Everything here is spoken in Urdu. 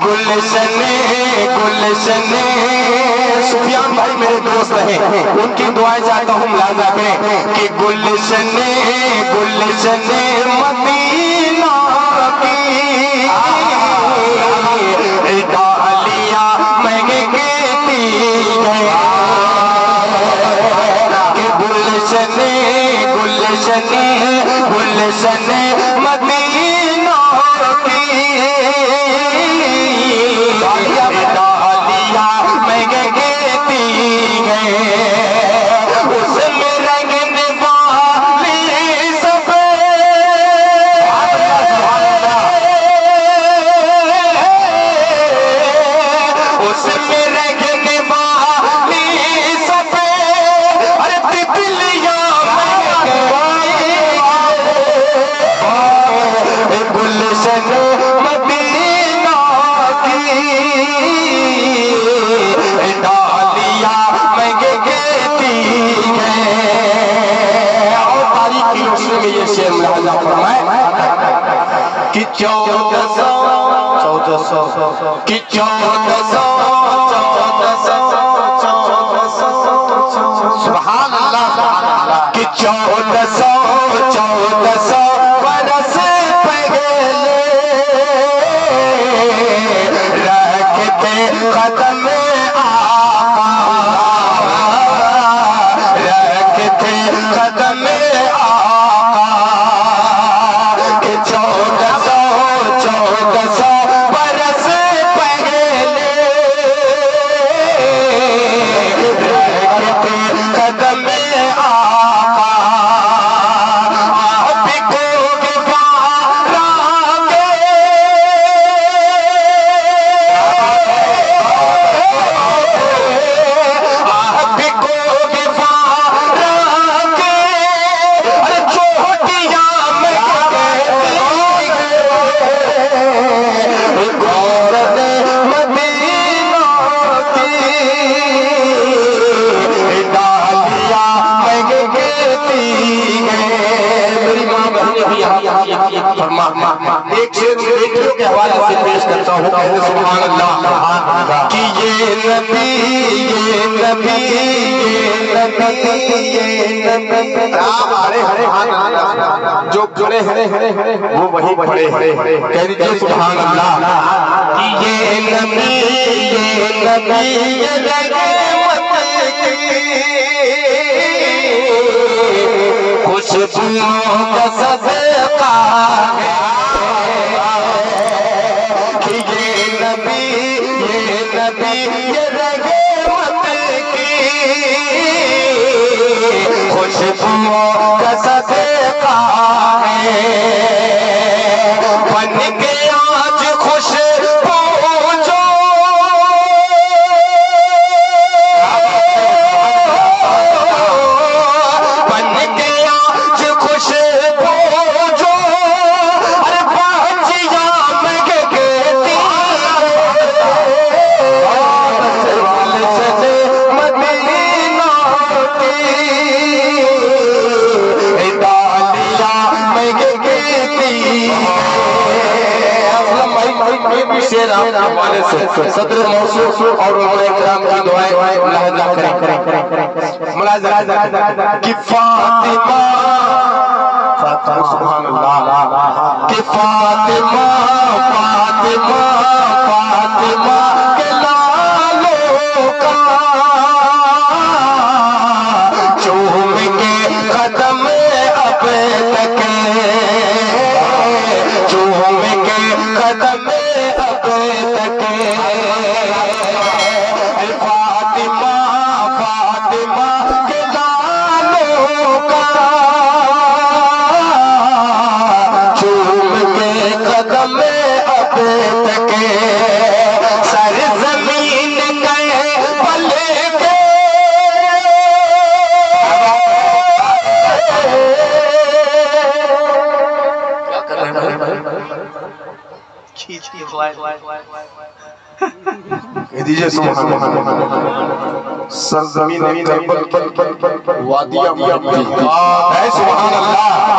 گلشن گلشن سفیان بھائی میرے دوست ہیں ان کی دعائیں چاہتا ہوں ملاحظہ کریں کہ گلشن گلشن مدینہ کی ڈالیاں مہنگے گیتی گئے کہ گلشن گلشن گلشن مدینہ کی ڈالیاں مہنگے گیتی گئے اس میں رنگنے والی سفید اس میں رنگنے والی سفید ارے تتلیاں گلشن مدینہ کی ڈالیاں مہنگے گیتی گئے اور تاریخ کی روشنی میں یہ شعر ملاحظہ فرمائے کہ 1400 کہ 1400 سبحان اللہ کہ 1400 برس پہلے رکھتے قدم آقا رکھتے قدم آقا کہ 1400 برس پہلے رکھتے قدم آقا آپ کو ایک شعر کے حوالے سے پیش کرتا ہوں سبحان اللہ کہ یہ نبی جو کھڑے ہیں وہ وہی کھڑے ہیں کہہ دیجئے سبحان اللہ کہ یہ نبی خوشبوؤں کا صدقہ ہے کہ یہ نبی یہ رحمت کی خوشبوؤں کا صدقہ ہے بن کے آج خوشبو جو بن کے آج خوشبو جو ارے باجیاں مہنگے گیتی مدینہ کی ڈالیاں مہنگے گیتی شیر آپ کے حوالے سے صدر موصول اور علماء اکرام کی دعائیں ملاحظہ کریں ملاحظہ کہ فاطمہ سبحان اللہ کہ فاطمہ کے لالوں کا چوم کے قدم اب تک چوم کے قدم اب تک فاطمہ کے لالوں کا چوم کے قدم اب تک سر زمین گئے پلے کے کیا کر رہے ہیں کہہ دیجئے سبحان اللہ سرزمین کربل وادیاں مہدی ہے سبحان اللہ